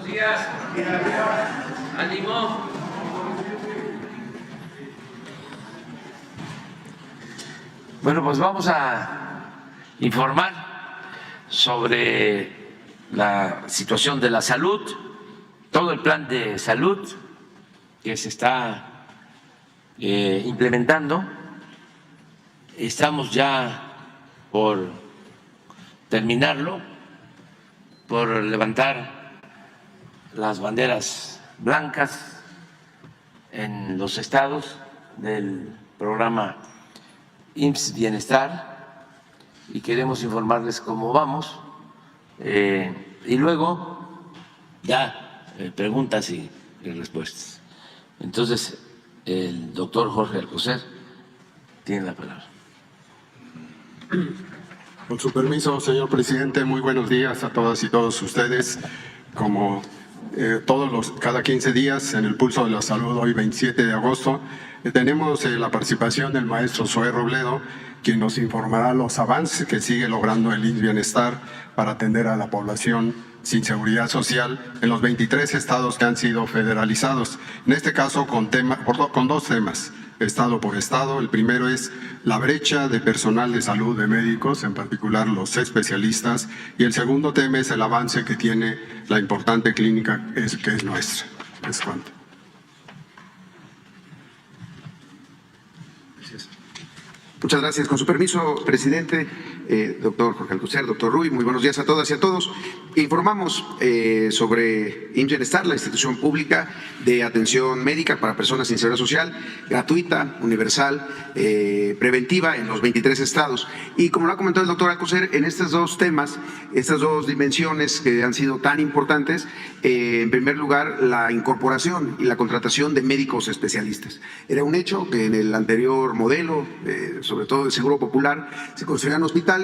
Buenos días. Ánimo. Bueno, pues vamos a informar sobre la situación de la salud, todo el plan de salud que se está implementando. Estamos ya por terminarlo, por levantar las banderas blancas en los estados del programa IMSS Bienestar y queremos informarles cómo vamos y luego ya preguntas y respuestas. Entonces, el doctor Jorge Alcocer tiene la palabra. Con su permiso, señor presidente, muy buenos días a todas y todos ustedes. Como cada 15 días en el Pulso de la Salud, hoy 27 de agosto, tenemos la participación del maestro Zoé Robledo, quien nos informará los avances que sigue logrando el IMSS Bienestar para atender a la población sin seguridad social en los 23 estados que han sido federalizados. En este caso con dos temas, estado por estado. El primero es la brecha de personal de salud, de médicos, en particular los especialistas, y el segundo tema es el avance que tiene la importante clínica que es nuestra. Es cuanto. Muchas gracias. Con su permiso, presidente, doctor Jorge Alcocer, doctor Ruy, muy buenos días a todas y a todos. Informamos sobre IMSS Bienestar, la institución pública de atención médica para personas sin seguridad social, gratuita, universal, preventiva en los 23 estados. Y como lo ha comentado el doctor Alcocer, en estos dos temas, estas dos dimensiones que han sido tan importantes, en primer lugar, la incorporación y la contratación de médicos especialistas. Era un hecho que en el anterior modelo, sobre todo del Seguro Popular, se construían hospitales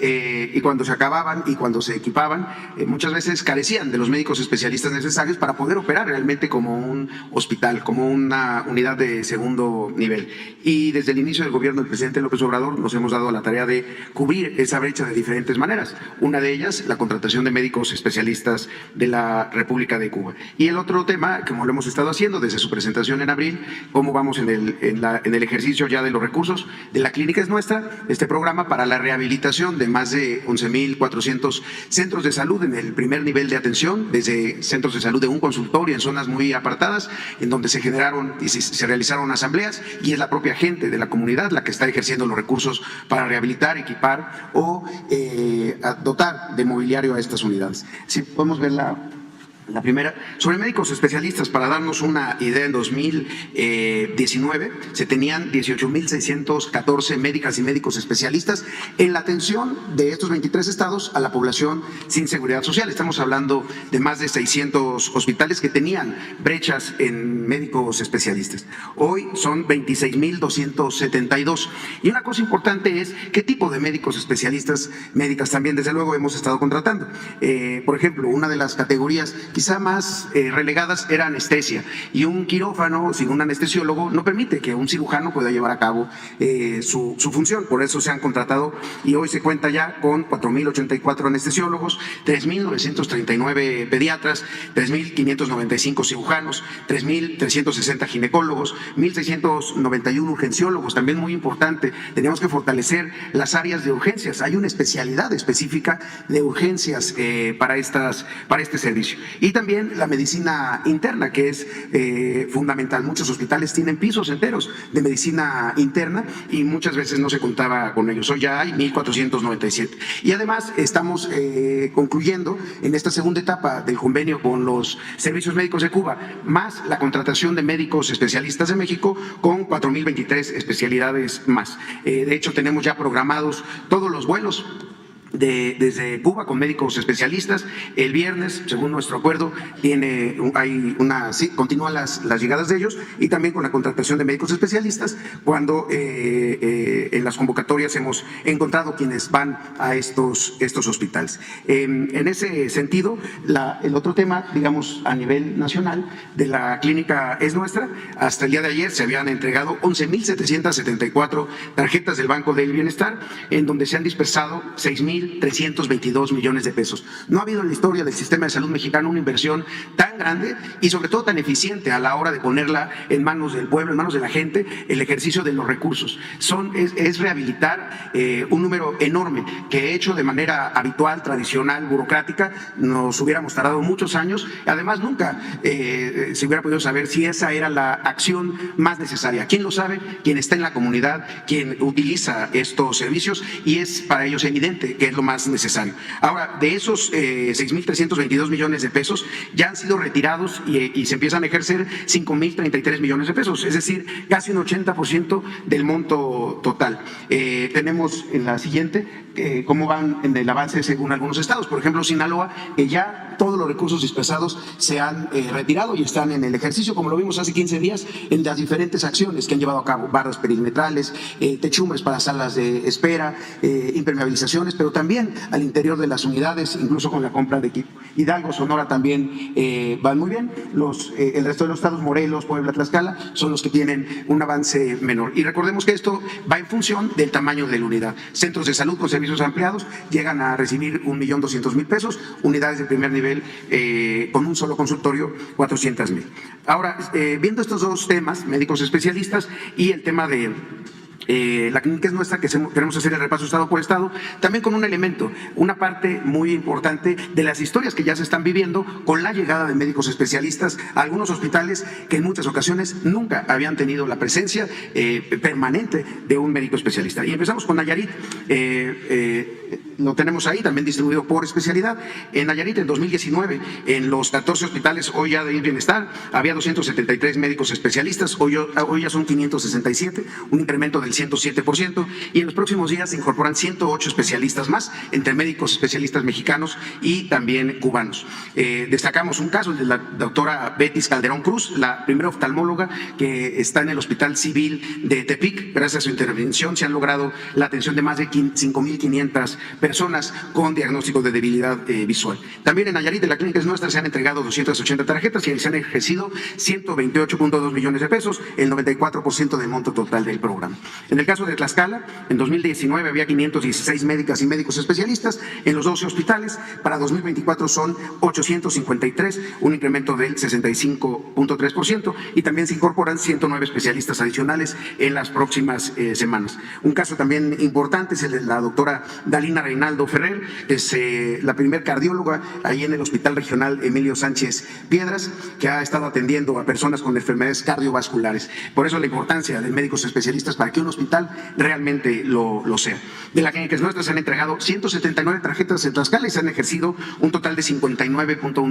y cuando se acababan y cuando se equipaban, muchas veces carecían de los médicos especialistas necesarios para poder operar realmente como un hospital, como una unidad de segundo nivel. Y desde el inicio del gobierno del presidente López Obrador nos hemos dado la tarea de cubrir esa brecha de diferentes maneras. Una de ellas, la contratación de médicos especialistas de la República de Cuba. Y el otro tema, como lo hemos estado haciendo desde su presentación en abril, cómo vamos en el ejercicio ya de los recursos de la Clínica Es Nuestra, este programa para la rehabilitación de más de 11,400 centros de salud en el primer nivel de atención, desde centros de salud de un consultorio en zonas muy apartadas, en donde se generaron y se realizaron asambleas, y es la propia gente de la comunidad la que está ejerciendo los recursos para rehabilitar, equipar o dotar de mobiliario a estas unidades. Si podemos ver la primera, sobre médicos especialistas, para darnos una idea, en 2019 se tenían 18,614 médicas y médicos especialistas en la atención de estos 23 estados a la población sin seguridad social. Estamos hablando de más de 600 hospitales que tenían brechas en médicos especialistas. Hoy son 26,272. Y una cosa importante es qué tipo de médicos especialistas, médicas también, desde luego, hemos estado contratando. Por ejemplo, una de las categorías quizá más relegadas era anestesia, y un quirófano sin un anestesiólogo no permite que un cirujano pueda llevar a cabo su función. Por eso se han contratado y hoy se cuenta ya con 4,084 anestesiólogos, 3,939 pediatras, 3,595 cirujanos, 3,360 ginecólogos, 1,691 urgenciólogos. También muy importante, teníamos que fortalecer las áreas de urgencias. Hay una especialidad específica de urgencias para este servicio. Y también la medicina interna, que es fundamental. Muchos hospitales tienen pisos enteros de medicina interna y muchas veces no se contaba con ellos. Hoy ya hay 1,497. Y además estamos concluyendo en esta segunda etapa del convenio con los servicios médicos de Cuba, más la contratación de médicos especialistas de México con 4,023 especialidades más. De hecho, tenemos ya programados todos los vuelos desde Cuba con médicos especialistas. El viernes, según nuestro acuerdo, continúan las llegadas de ellos, y también con la contratación de médicos especialistas cuando en las convocatorias hemos encontrado quienes van a estos hospitales. En ese sentido, el otro tema, digamos, a nivel nacional de la Clínica Es Nuestra, hasta el día de ayer se habían entregado 11,774 tarjetas del Banco del Bienestar, en donde se han dispersado 6,000 6,322 millones de pesos. No ha habido en la historia del sistema de salud mexicano una inversión tan grande y sobre todo tan eficiente a la hora de ponerla en manos del pueblo, en manos de la gente, el ejercicio de los recursos. Es rehabilitar un número enorme que hecho de manera habitual, tradicional, burocrática, nos hubiéramos tardado muchos años. Además, nunca se hubiera podido saber si esa era la acción más necesaria. ¿Quién lo sabe? Quien está en la comunidad, quien utiliza estos servicios, y es para ellos evidente que es lo más necesario. Ahora, de esos 6,322 millones de pesos ya han sido retirados y se empiezan a ejercer 5,033 millones de pesos, es decir, casi un 80% del monto total. Tenemos en la siguiente cómo van en el avance según algunos estados. Por ejemplo, Sinaloa, que ya todos los recursos dispensados se han retirado y están en el ejercicio, como lo vimos hace 15 días, en las diferentes acciones que han llevado a cabo: barras perimetrales, techumbres para salas de espera, impermeabilizaciones, pero también al interior de las unidades, incluso con la compra de equipo. Hidalgo, Sonora también van muy bien. El resto de los estados, Morelos, Puebla, Tlaxcala, son los que tienen un avance menor. Y recordemos que esto va en función del tamaño de la unidad. Centros de salud con servicios ampliados llegan a recibir 1,200,000 pesos, unidades de primer nivel con un solo consultorio 400,000. Ahora, viendo estos dos temas, médicos especialistas y el tema de la clínica es nuestra, que queremos hacer el repaso estado por estado, también con un elemento, una parte muy importante de las historias que ya se están viviendo con la llegada de médicos especialistas a algunos hospitales que en muchas ocasiones nunca habían tenido la presencia permanente de un médico especialista. Y empezamos con Nayarit. Lo tenemos ahí, también distribuido por especialidad. En Nayarit, en 2019, en los 14 hospitales hoy ya de Bienestar, había 273 médicos especialistas, hoy ya son 567, un incremento del 107%, y en los próximos días se incorporan 108 especialistas más, entre médicos especialistas mexicanos y también cubanos. Destacamos un caso, el de la doctora Betis Calderón Cruz, la primera oftalmóloga que está en el Hospital Civil de Tepic. Gracias a su intervención se han logrado la atención de más de 5,500 personas con diagnóstico de debilidad visual. También en Nayarit, de la clínica es nuestra, se han entregado 280 tarjetas y se han ejercido 128,2 millones de pesos, el 94% del monto total del programa. En el caso de Tlaxcala, en 2019 había 516 médicas y médicos especialistas en los 12 hospitales. Para 2024 son 853, un incremento del 65,3%, y también se incorporan 109 especialistas adicionales en las próximas semanas. Un caso también importante es el de la doctora Dalina Reinaldo Ferrer, que es la primer cardióloga ahí en el Hospital Regional Emilio Sánchez Piedras, que ha estado atendiendo a personas con enfermedades cardiovasculares. Por eso la importancia de médicos especialistas para que un hospital realmente lo sea. De la clínica es nuestra se han entregado 179 tarjetas en Tlaxcala y se han ejercido un total de 59,1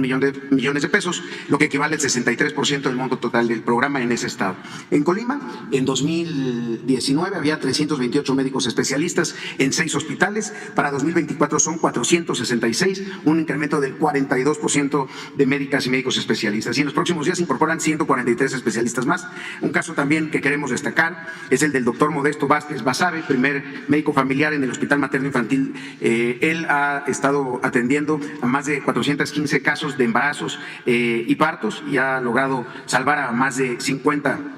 millones de pesos, lo que equivale al 63% del monto total del programa en ese estado. En Colima, en 2019 había 328 médicos especialistas en 6 hospitales. Para 2024 son 466, un incremento del 42% de médicas y médicos especialistas. Y en los próximos días se incorporan 143 especialistas más. Un caso también que queremos destacar es el del doctor Modesto Vázquez Basabe, primer médico familiar en el Hospital Materno Infantil. Él ha estado atendiendo a más de 415 casos de embarazos y partos y ha logrado salvar a más de 50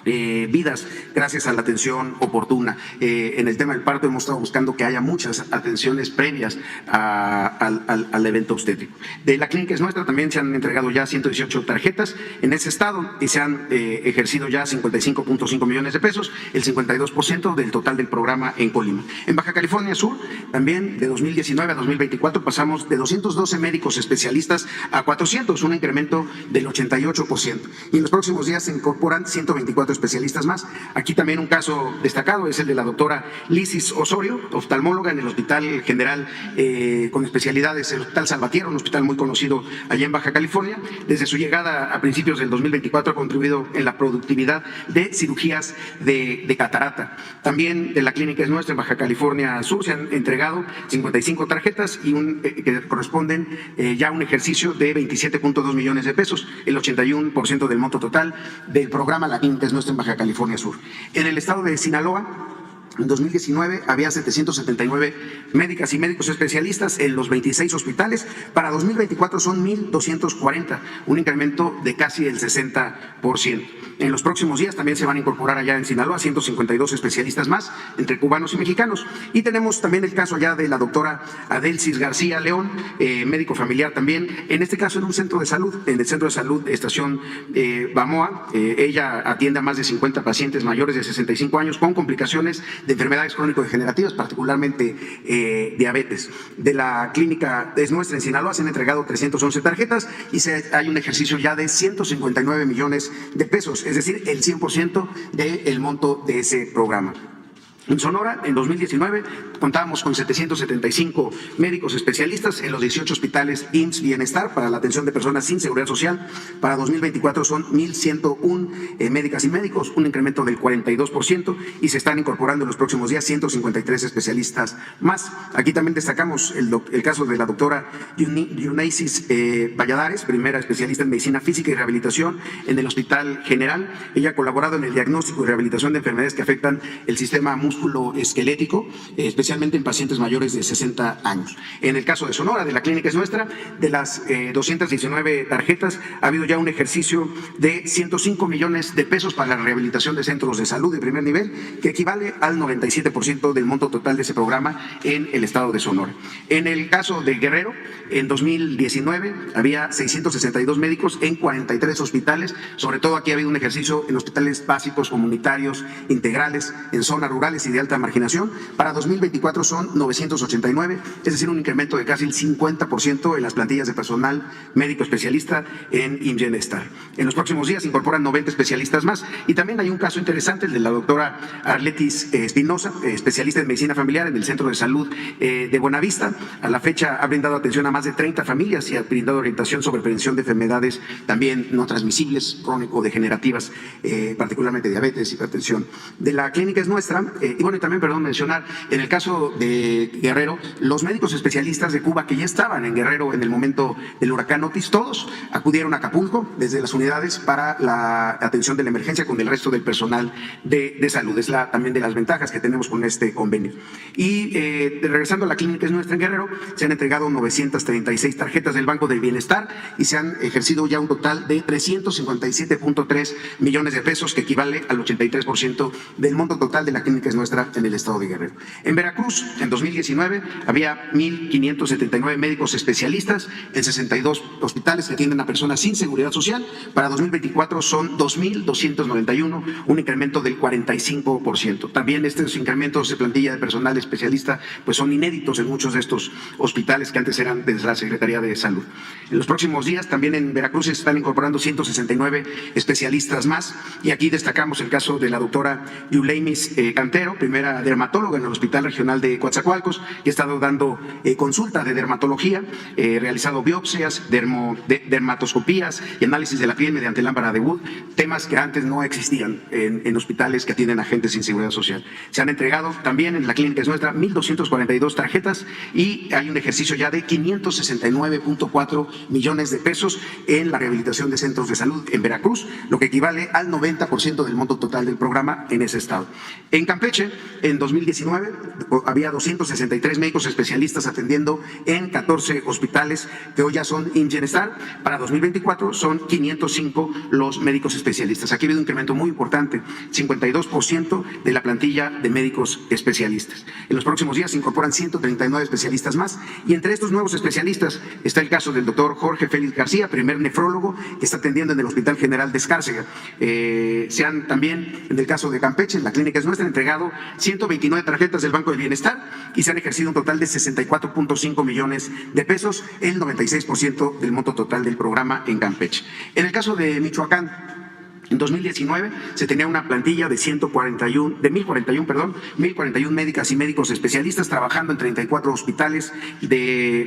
vidas gracias a la atención oportuna. En el tema del parto hemos estado buscando que haya muchas atenciones previas al evento obstétrico. De la clínica es nuestra también se han entregado ya 118 tarjetas en ese estado y se han ejercido ya 55,5 millones de pesos, el 52% del total del programa en Colima. En Baja California Sur también de 2019 a 2024 pasamos de 212 médicos especialistas a 400, un incremento del 88%, y en los próximos días se incorporan 124 especialistas más. Aquí también un caso destacado es el de la doctora Lisis Osorio, oftalmóloga en el Hospital General con especialidades, el Hospital Salvatierra, un hospital muy conocido allá en Baja California. Desde su llegada a principios del 2024 ha contribuido en la productividad de cirugías de catarata. También de la clínica es nuestra en Baja California Sur se han entregado 55 tarjetas y que corresponden ya a un ejercicio de 27,2 millones de pesos, el 81% del monto total del programa La Clínica es nuestra en Baja California Sur. En el estado de Sinaloa En 2019 había 779 médicas y médicos especialistas en los 26 hospitales. Para 2024 son 1,240, un incremento de casi el 60%. En los próximos días también se van a incorporar allá en Sinaloa 152 especialistas más, entre cubanos y mexicanos. Y tenemos también el caso allá de la doctora Adelsis García León, médico familiar también, en este caso en un centro de salud, en el Centro de Salud Estación Bamoa. Ella atiende a más de 50 pacientes mayores de 65 años con complicaciones de enfermedades crónico-degenerativas, particularmente diabetes. De la clínica Es Nuestra en Sinaloa se han entregado 311 tarjetas y hay un ejercicio ya de 159 millones de pesos, es decir, el 100% del monto de ese programa. En Sonora, en 2019, contábamos con 775 médicos especialistas en los 18 hospitales IMSS Bienestar para la atención de personas sin seguridad social. Para 2024 son 1,101 médicas y médicos, un incremento del 42%, y se están incorporando en los próximos días 153 especialistas más. Aquí también destacamos el caso de la doctora Yunesis Valladares, primera especialista en medicina física y rehabilitación en el Hospital General. Ella ha colaborado en el diagnóstico y rehabilitación de enfermedades que afectan el sistema musculoesquelético, especialmente en pacientes mayores de 60 años. En el caso de Sonora, de la Clínica Es Nuestra, de las 219 tarjetas, ha habido ya un ejercicio de 105 millones de pesos para la rehabilitación de centros de salud de primer nivel, que equivale al 97% del monto total de ese programa en el estado de Sonora. En el caso de Guerrero, en 2019 había 662 médicos en 43 hospitales, sobre todo aquí ha habido un ejercicio en hospitales básicos, comunitarios, integrales, en zonas rurales y de alta marginación. Para 2024 son 989, es decir, un incremento de casi el 50% en las plantillas de personal médico especialista en IMSS Bienestar. En los próximos días se incorporan 90 especialistas más, y también hay un caso interesante, el de la doctora Arletis Espinosa, especialista en medicina familiar en el Centro de Salud de Buenavista. A la fecha ha brindado atención a más de 30 familias y ha brindado orientación sobre prevención de enfermedades también no transmisibles, crónico-degenerativas, particularmente diabetes, hipertensión. De la Clínica Es Nuestra, y bueno, y también, mencionar, en el caso de Guerrero, los médicos especialistas de Cuba que ya estaban en Guerrero en el momento del huracán Otis, todos acudieron a Acapulco desde las unidades para la atención de la emergencia con el resto del personal de salud. Es también de las ventajas que tenemos con este convenio. Y regresando a la Clínica Es Nuestra en Guerrero, se han entregado 936 tarjetas del Banco del Bienestar y se han ejercido ya un total de 357.3 millones de pesos, que equivale al 83% del monto total de la Clínica Es Nuestra en el estado de Guerrero. En Veracruz, en 2019, había 1,579 médicos especialistas en 62 hospitales que atienden a personas sin seguridad social. Para 2024 son 2,291, un incremento del 45%. También estos incrementos de plantilla de personal especialista pues son inéditos en muchos de estos hospitales que antes eran de la Secretaría de Salud. En los próximos días también en Veracruz se están incorporando 169 especialistas más, y aquí destacamos el caso de la doctora Yuleimis Cantero, primera dermatóloga en el Hospital Regional de Coatzacoalcos, que ha estado dando consulta de dermatología, realizado biopsias, dermatoscopías y análisis de la piel mediante lámpara de Wood, temas que antes no existían en hospitales que atienden a gente sin seguridad social. Se han entregado también en la Clínica Es Nuestra 1,242 tarjetas y hay un ejercicio ya de 569.4 millones de pesos en la rehabilitación de centros de salud en Veracruz, lo que equivale al 90% del monto total del programa en ese estado. En Campeche, en 2019, había 263 médicos especialistas atendiendo en 14 hospitales que hoy ya son IMSS Bienestar. Para 2024 son 505 los médicos especialistas. Aquí ha habido un incremento muy importante, 52% de la plantilla de médicos especialistas. En los próximos días se incorporan 139 especialistas más, y entre estos nuevos especialistas está el caso del doctor Jorge Félix García, primer nefrólogo que está atendiendo en el Hospital General de Escárcega. Se han también, en el caso de Campeche, en la Clínica Es Nuestra, entregado 129 tarjetas del Banco del Bienestar y se han ejercido un total de 64.5 millones de pesos, el 96% del monto total del programa en Campeche. En el caso de Michoacán, en 2019 se tenía una plantilla de 1,041 médicas y médicos especialistas trabajando en 34 hospitales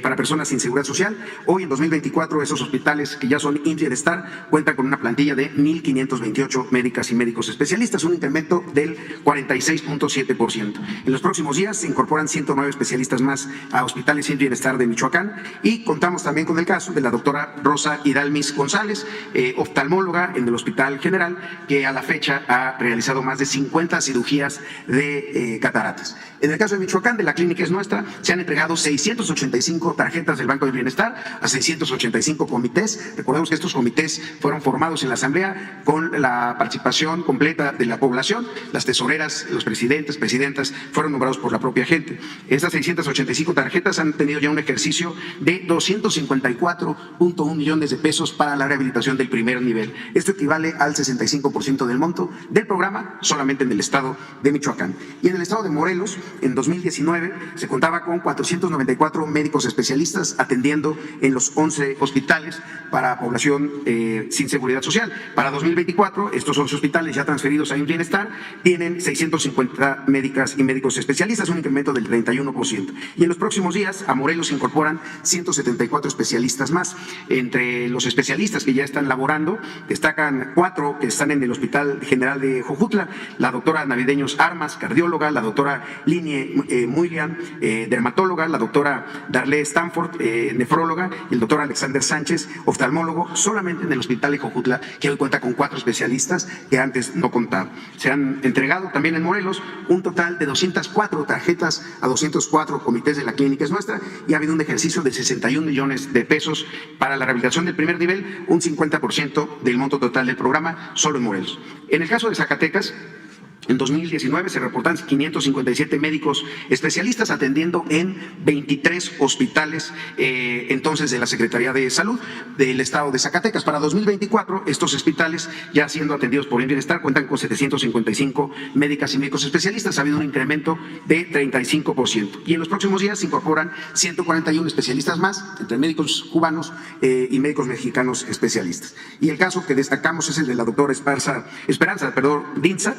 para personas sin seguridad social. Hoy en 2024 esos hospitales que ya son IMSS Bienestar cuentan con una plantilla de 1,528 médicas y médicos especialistas, un incremento del 46.7%. En los próximos días se incorporan 109 especialistas más a hospitales IMSS Bienestar de Michoacán, y contamos también con el caso de la doctora Rosa Hidalmis González, oftalmóloga en el Hospital General, General, que a la fecha ha realizado más de 50 cirugías de cataratas. En el caso de Michoacán, de la Clínica Es Nuestra, se han entregado 685 tarjetas del Banco del Bienestar a 685 comités. Recordemos que estos comités fueron formados en la Asamblea con la participación completa de la población. Las tesoreras, los presidentes, presidentas fueron nombrados por la propia gente. Estas 685 tarjetas han tenido ya un ejercicio de 254.1 millones de pesos para la rehabilitación del primer nivel. Esto equivale al 65% del monto del programa solamente en el estado de Michoacán. Y en el estado de Morelos, en 2019, se contaba con 494 médicos especialistas atendiendo en los 11 hospitales para población sin seguridad social. Para 2024, estos 11 hospitales ya transferidos a Bienestar tienen 650 médicas y médicos especialistas, un incremento del 31%. Y en los próximos días a Morelos se incorporan 174 especialistas más. Entre los especialistas que ya están laborando, destacan 4 que están en el Hospital General de Jojutla: la doctora Navideños Armas, cardióloga; la doctora Linie Muilian, dermatóloga; la doctora Darlé Stanford, nefróloga; y el doctor Alexander Sánchez, oftalmólogo, solamente en el Hospital de Jojutla, que hoy cuenta con 4 especialistas que antes no contaba. Se han entregado también en Morelos un total de 204 tarjetas a 204 comités de la Clínica Es Nuestra, y ha habido un ejercicio de 61 millones de pesos para la rehabilitación del primer nivel, un 50% del monto total del programa solo en Morelos. En el caso de Zacatecas, en 2019 se reportan 557 médicos especialistas atendiendo en 23 hospitales entonces de la Secretaría de Salud del estado de Zacatecas. Para 2024, estos hospitales, ya siendo atendidos por Bienestar, cuentan con 755 médicas y médicos especialistas. Ha habido un incremento de 35%. Y en los próximos días se incorporan 141 especialistas más, entre médicos cubanos y médicos mexicanos especialistas. Y el caso que destacamos es el de la doctora Esperanza Dinza,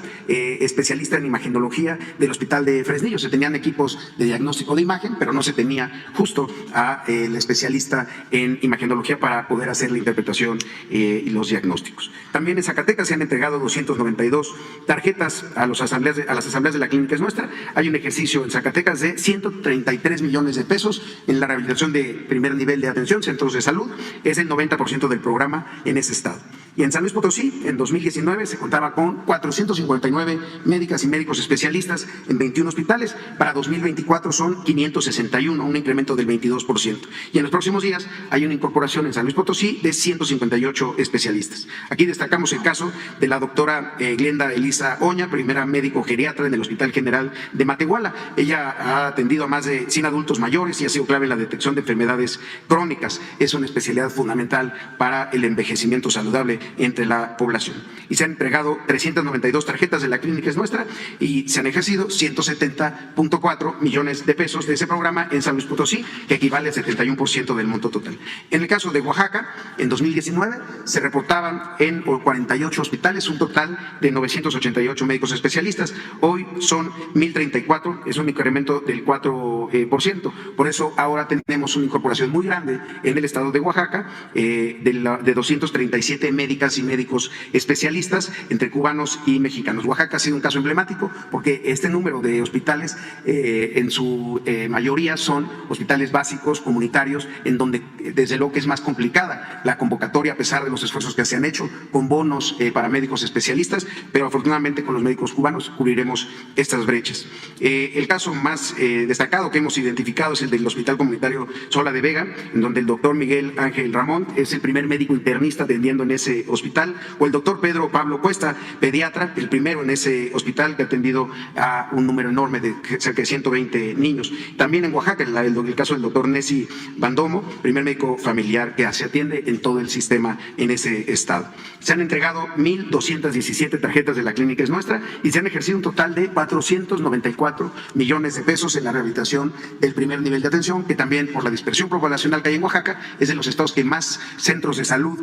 especialista en imagenología del Hospital de Fresnillo. Se tenían equipos de diagnóstico de imagen, pero no se tenía justo a el especialista en imagenología para poder hacer la interpretación y los diagnósticos. También en Zacatecas se han entregado 292 tarjetas a las asambleas de la Clínica Es Nuestra. Hay un ejercicio en Zacatecas de 133 millones de pesos en la rehabilitación de primer nivel de atención, centros de salud. Es el 90% del programa en ese estado. Y en San Luis Potosí, en 2019, se contaba con 459 médicas y médicos especialistas en 21 hospitales. Para 2024 son 561, un incremento del 22%. Y en los próximos días hay una incorporación en San Luis Potosí de 158 especialistas. Aquí destacamos el caso de la doctora Glenda Elisa Oña, primera médico geriatra en el Hospital General de Matehuala. Ella ha atendido a más de 100 adultos mayores y ha sido clave en la detección de enfermedades crónicas. Es una especialidad fundamental para el envejecimiento saludable entre la población. Y se han entregado 392 tarjetas de la Clínica Es Nuestra y se han ejercido 170.4 millones de pesos de ese programa en San Luis Potosí, que equivale al 71% del monto total. En el caso de Oaxaca, en 2019 se reportaban en 48 hospitales un total de 988 médicos especialistas. Hoy son 1,034, es un incremento del 4%. Por eso ahora tenemos una incorporación muy grande en el estado de Oaxaca de 237 médicas y médicos especialistas entre cubanos y mexicanos. Oaxaca ha sido un caso emblemático porque este número de hospitales en su mayoría son hospitales básicos, comunitarios, en donde desde luego que es más complicada la convocatoria a pesar de los esfuerzos que se han hecho con bonos para médicos especialistas, pero afortunadamente con los médicos cubanos cubriremos estas brechas. El caso más destacado que hemos identificado es el del Hospital Comunitario Sola de Vega, en donde el doctor Miguel Ángel Ramón es el primer médico internista atendiendo en ese hospital, o el doctor Pedro Pablo Cuesta, pediatra, el primero en ese hospital que ha atendido a un número enorme de cerca de 120 niños. También en Oaxaca, el caso del doctor Nessi Bandomo, primer médico familiar que se atiende en todo el sistema en ese estado. Se han entregado 1,217 tarjetas de la Clínica Es Nuestra y se han ejercido un total de 494 millones de pesos en la rehabilitación del primer nivel de atención, que también por la dispersión poblacional que hay en Oaxaca es de los estados que más centros de salud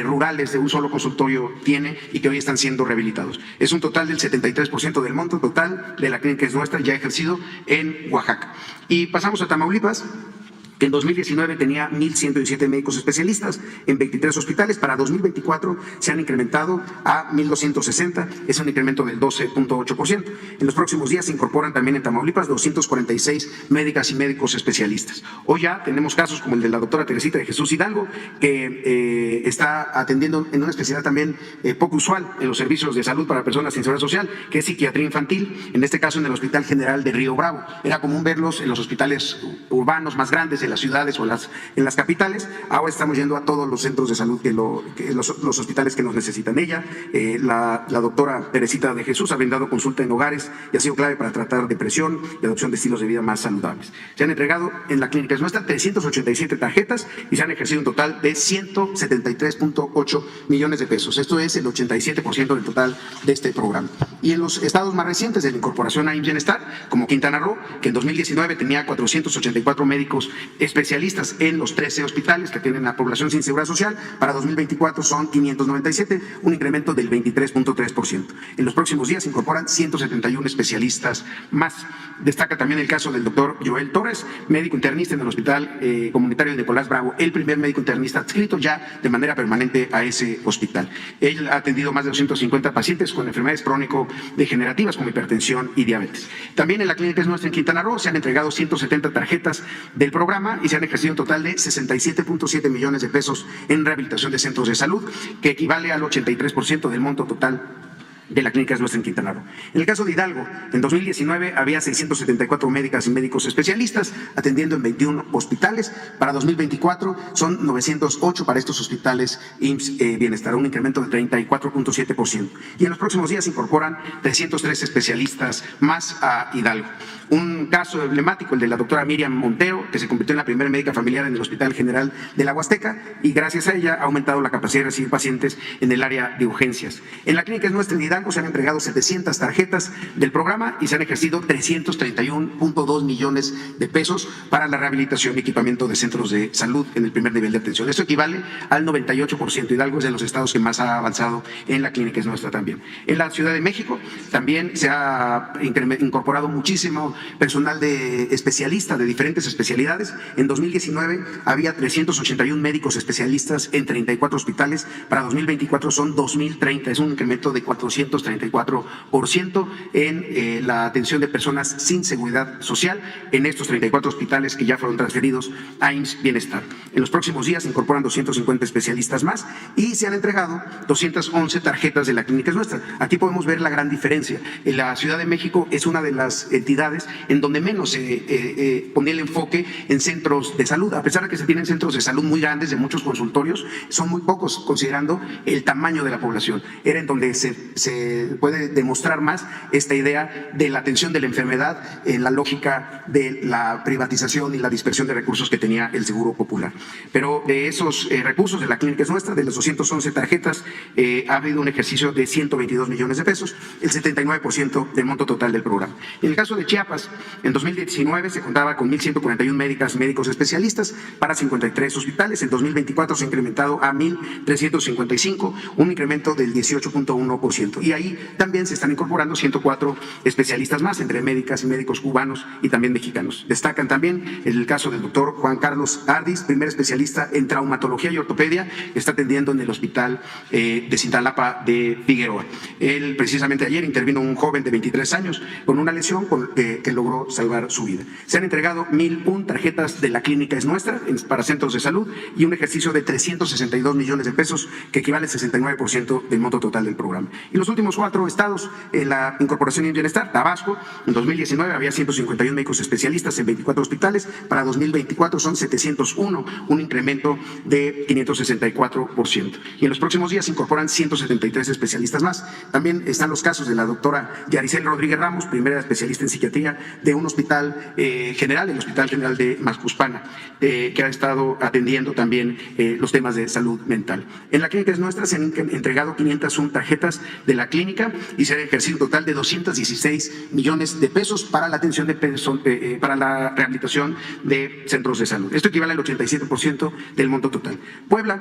rurales de un solo consultorio tiene y que hoy están siendo rehabilitados. Es un total del 73% del monto total de la Clínica Es Nuestra ya ejercido en Oaxaca. Y pasamos a Tamaulipas. que en 2019 tenía 1,117 médicos especialistas en 23 hospitales. Para 2024 se han incrementado a 1,260, es un incremento del 12.8%. En los próximos días se incorporan también en Tamaulipas 246 médicas y médicos especialistas. Hoy ya tenemos casos como el de la doctora Teresita de Jesús Hidalgo, que está atendiendo en una especialidad también poco usual en los servicios de salud para personas sin seguridad social, que es psiquiatría infantil, en este caso en el Hospital General de Río Bravo. Era común verlos en los hospitales urbanos más grandes de las ciudades o en las capitales. Ahora estamos yendo a todos los centros de salud, los hospitales que nos necesitan. Ella, la doctora Teresita de Jesús, ha brindado consulta en hogares y ha sido clave para tratar depresión y adopción de estilos de vida más saludables. Se han entregado en la clínica nuestra 387 tarjetas y se han ejercido un total de 173.8 millones de pesos. Esto es el 87% del total de este programa. Y en los estados más recientes de la incorporación a IMSS Bienestar, como Quintana Roo, que en 2019 tenía 484 médicos especialistas en los 13 hospitales que tienen a población sin seguridad social, para 2024 son 597, un incremento del 23.3%. En los próximos días se incorporan 171 especialistas más. Destaca también el caso del doctor Joel Torres, médico internista en el Hospital Comunitario de Nicolás Bravo, el primer médico internista adscrito ya de manera permanente a ese hospital. Él ha atendido más de 250 pacientes con enfermedades crónico-degenerativas como hipertensión y diabetes. También en la clínica nuestra en Quintana Roo se han entregado 170 tarjetas del programa y se han ejercido un total de 67.7 millones de pesos en rehabilitación de centros de salud, que equivale al 83% del monto total de la clínica nuestra en Quintana Roo. En el caso de Hidalgo, en 2019 había 674 médicas y médicos especialistas atendiendo en 21 hospitales. Para 2024 son 908 para estos hospitales IMSS Bienestar, un incremento del 34.7%. Y en los próximos días se incorporan 303 especialistas más a Hidalgo. Un caso emblemático, el de la doctora Miriam Montero, que se convirtió en la primera médica familiar en el Hospital General de la Huasteca y gracias a ella ha aumentado la capacidad de recibir pacientes en el área de urgencias. En la clínica nuestra en Hidalgo se han entregado 700 tarjetas del programa y se han ejercido 331.2 millones de pesos para la rehabilitación y equipamiento de centros de salud en el primer nivel de atención. Esto equivale al 98%. Hidalgo es de los estados que más ha avanzado en la clínica nuestra también. En la Ciudad de México también se ha incorporado muchísimo personal de especialista de diferentes especialidades. En 2019 había 381 médicos especialistas en 34 hospitales. Para 2024 son 2,030. Es un incremento de 434% en la atención de personas sin seguridad social en estos 34 hospitales que ya fueron transferidos a IMSS Bienestar. En los próximos días se incorporan 250 especialistas más y se han entregado 211 tarjetas de la clínica nuestra. Aquí podemos ver la gran diferencia. En la Ciudad de México es una de las entidades en donde menos se ponía el enfoque en centros de salud, a pesar de que se tienen centros de salud muy grandes, de muchos consultorios, son muy pocos considerando el tamaño de la población. Era en donde se puede demostrar más esta idea de la atención de la enfermedad en la lógica de la privatización y la dispersión de recursos que tenía el Seguro Popular. Pero de esos recursos de la clínica nuestra, de las 211 tarjetas, ha habido un ejercicio de 122 millones de pesos, el 79% del monto total del programa. En el caso de Chiapas, en 2019 se contaba con 1,141 médicas y médicos especialistas para 53 hospitales. En 2024 se ha incrementado a 1,355, un incremento del 18.1%. Y ahí también se están incorporando 104 especialistas más, entre médicas y médicos cubanos y también mexicanos. Destacan también el caso del doctor Juan Carlos Ardis, primer especialista en traumatología y ortopedia, que está atendiendo en el hospital de Cintalapa de Figueroa. Él precisamente ayer intervino un joven de 23 años con una lesión que logró salvar su vida. Se han entregado 1,001 tarjetas de la clínica es nuestra para centros de salud y un ejercicio de 362 millones de pesos, que equivale al 69% del monto total del programa. Y los últimos 4 estados en la incorporación en Bienestar: Tabasco, en 2019 había 151 médicos especialistas en 24 hospitales, para 2024 son 701, un incremento de 564%. Y en los próximos días se incorporan 173 especialistas más. También están los casos de la doctora Yaricel Rodríguez Ramos, primera especialista en psiquiatría de un hospital general, el Hospital General de Mascuspana, que ha estado atendiendo también los temas de salud mental. En la clínica nuestra se han entregado 501 tarjetas de la clínica y se ha ejercido un total de 216 millones de pesos para la atención para la rehabilitación de centros de salud. Esto equivale al 87% del monto total. Puebla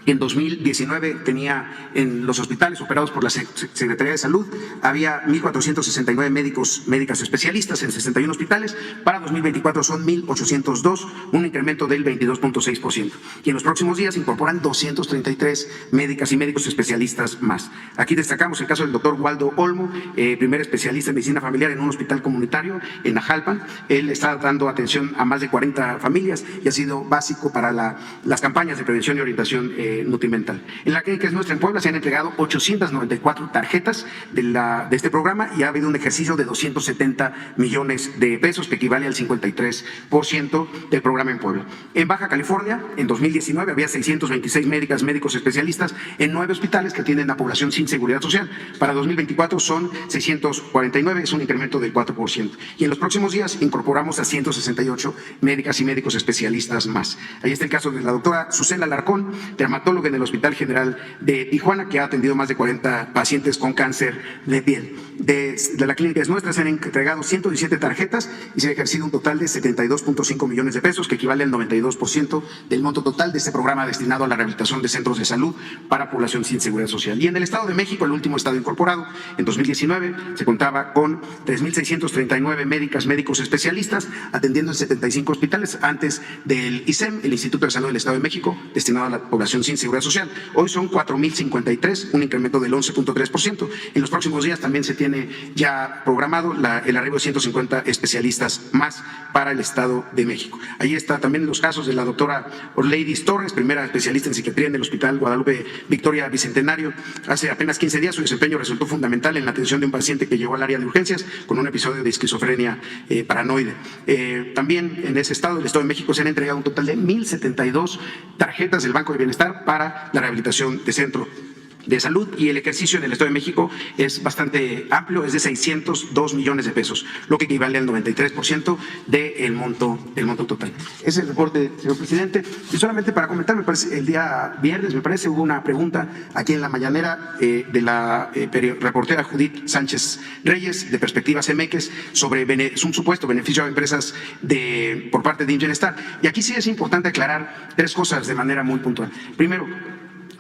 En 2019 tenía en los hospitales operados por la Secretaría de Salud, había 1,469 médicas especialistas en 61 hospitales. Para 2024 son 1,802, un incremento del 22.6%. Y en los próximos días incorporan 233 médicas y médicos especialistas más. Aquí destacamos el caso del doctor Waldo Olmo, primer especialista en medicina familiar en un hospital comunitario en Ajalpan. Él está dando atención a más de 40 familias y ha sido básico para las campañas de prevención y orientación nutrimental. En la clínica Es Nuestra en Puebla se han entregado 894 tarjetas de este programa y ha habido un ejercicio de 270 millones de pesos, que equivale al 53% del programa en Puebla. En Baja California, en 2019 había 626 médicos especialistas en 9 hospitales que atienden a población sin seguridad social. Para 2024 son 649, es un incremento del 4%. Y en los próximos días incorporamos a 168 médicas y médicos especialistas más. Ahí está el caso de la doctora Susela Larcón, dermatóloga en el Hospital General de Tijuana, que ha atendido más de 40 pacientes con cáncer de piel. De la clínica Es Nuestra se han entregado 117 tarjetas y se ha ejercido un total de 72.5 millones de pesos, que equivale al 92% del monto total de este programa destinado a la rehabilitación de centros de salud para población sin seguridad social. Y en el Estado de México, el último estado incorporado, en 2019 se contaba con 3,639 médicos especialistas atendiendo en 75 hospitales antes del ISEM, el Instituto de Salud del Estado de México, destinado a la población sin seguridad social. Hoy son 4,053, un incremento del 11.3%. En los próximos días también se tiene ya programado el arribo de 150 especialistas más para el Estado de México. Ahí está también los casos de la doctora Orleidis Torres, primera especialista en psiquiatría en el Hospital Guadalupe Victoria Bicentenario. Hace apenas 15 días su desempeño resultó fundamental en la atención de un paciente que llegó al área de urgencias con un episodio de esquizofrenia paranoide. También en ese estado, el Estado de México, se han entregado un total de 1,072 tarjetas del Banco de Bienestar para la rehabilitación de centro de salud, y el ejercicio en el Estado de México es bastante amplio, es de 602 millones de pesos, lo que equivale al 93% del monto total. Ese es el reporte, señor presidente. Y solamente para comentar, me parece, el día viernes, hubo una pregunta aquí en la mañanera de la reportera Judith Sánchez Reyes, de Perspectivas MX, sobre un supuesto beneficio a empresas por parte de Ingenestar. Y aquí sí es importante aclarar 3 cosas de manera muy puntual. Primero,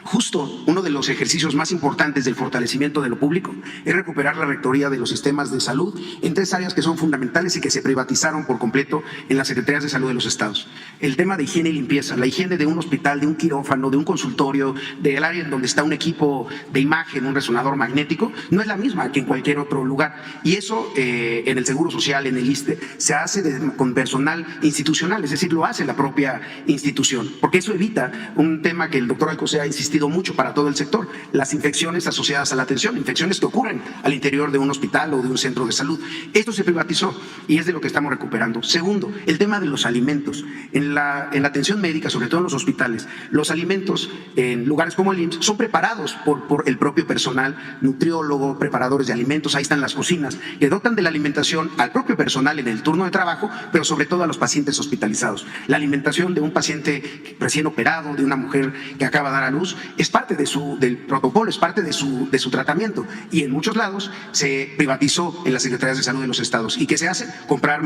justo uno de los ejercicios más importantes del fortalecimiento de lo público es recuperar la rectoría de los sistemas de salud en 3 áreas que son fundamentales y que se privatizaron por completo en las Secretarías de Salud de los estados. El tema de higiene y limpieza, la higiene de un hospital, de un quirófano, de un consultorio, del área en donde está un equipo de imagen, un resonador magnético, no es la misma que en cualquier otro lugar. Y eso en el Seguro Social, en el ISSSTE, se hace con personal institucional, es decir, lo hace la propia institución, porque eso evita un tema que el doctor Alcocer ha insistido mucho para todo el sector: las infecciones asociadas a la atención, infecciones que ocurren al interior de un hospital o de un centro de salud. Esto se privatizó y es de lo que estamos recuperando. Segundo, el tema de los alimentos. En la atención médica, sobre todo en los hospitales, los alimentos en lugares como el IMSS son preparados por el propio personal, nutriólogo, preparadores de alimentos. Ahí están las cocinas que dotan de la alimentación al propio personal en el turno de trabajo, pero sobre todo a los pacientes hospitalizados. La alimentación de un paciente recién operado, de una mujer que acaba de dar a luz, es parte del protocolo, es parte de su tratamiento, y en muchos lados se privatizó en las Secretarías de Salud de los estados. ¿Y qué se hace? Comprar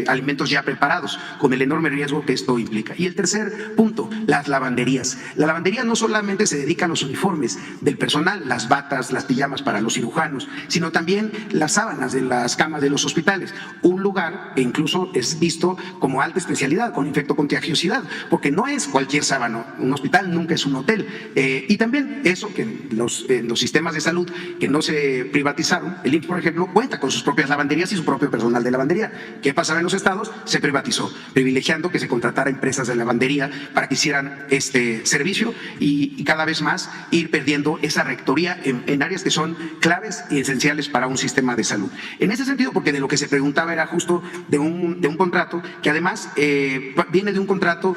alimentos ya preparados, con el enorme riesgo que esto implica. Y el tercer punto, las lavanderías. La lavandería no solamente se dedica a los uniformes del personal, las batas, las pijamas para los cirujanos, sino también las sábanas de las camas de los hospitales, un lugar que incluso es visto como alta especialidad, con infectocontagiosidad, porque no es cualquier sábana. Un hospital nunca es un hotel. Y también eso, que los sistemas de salud que no se privatizaron, el IMSS, por ejemplo, cuenta con sus propias lavanderías y su propio personal de lavandería. ¿Qué pasaba en los estados? Se privatizó, privilegiando que se contratara empresas de lavandería para que hicieran este servicio, y cada vez más ir perdiendo esa rectoría en áreas que son claves y esenciales para un sistema de salud. En ese sentido, porque de lo que se preguntaba era justo de un contrato que además viene de un contrato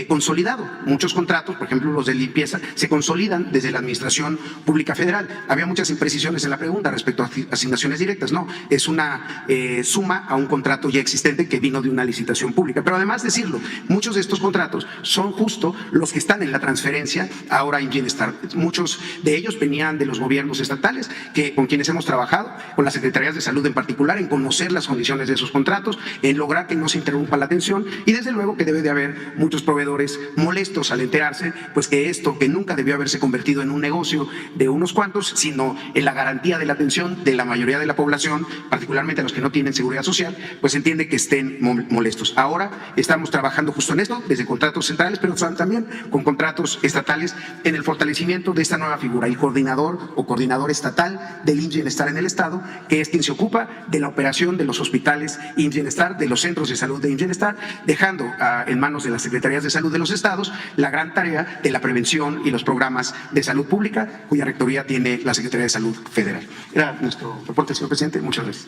consolidado. Muchos contratos, por ejemplo los de limpieza, se consolidan desde la Administración Pública Federal. Había muchas imprecisiones en la pregunta respecto a asignaciones directas. No, es una suma a un contrato ya existente que vino de una licitación pública. Pero además decirlo, muchos de estos contratos son justo los que están en la transferencia ahora en Bienestar. Muchos de ellos venían de los gobiernos estatales, con quienes hemos trabajado, con las Secretarías de Salud en particular, en conocer las condiciones de esos contratos, en lograr que no se interrumpa la atención, y desde luego que debe de haber muchos proveedores molestos al enterarse pues que esto que nunca debió haberse convertido en un negocio de unos cuantos, sino en la garantía de la atención de la mayoría de la población, particularmente a los que no tienen seguridad social, pues entiende que estén molestos. Ahora estamos trabajando justo en esto, desde contratos centrales, pero también con contratos estatales, en el fortalecimiento de esta nueva figura, el coordinador o coordinador estatal del IMSS Bienestar en el Estado, que es quien se ocupa de la operación de los hospitales IMSS Bienestar, de los centros de salud de IMSS Bienestar, dejando en manos de las secretarías de salud de los estados la gran tarea de la prevención y los programas de salud pública, cuya rectoría tiene la Secretaría de Salud Federal. Era nuestro reporte, señor presidente. Muchas gracias.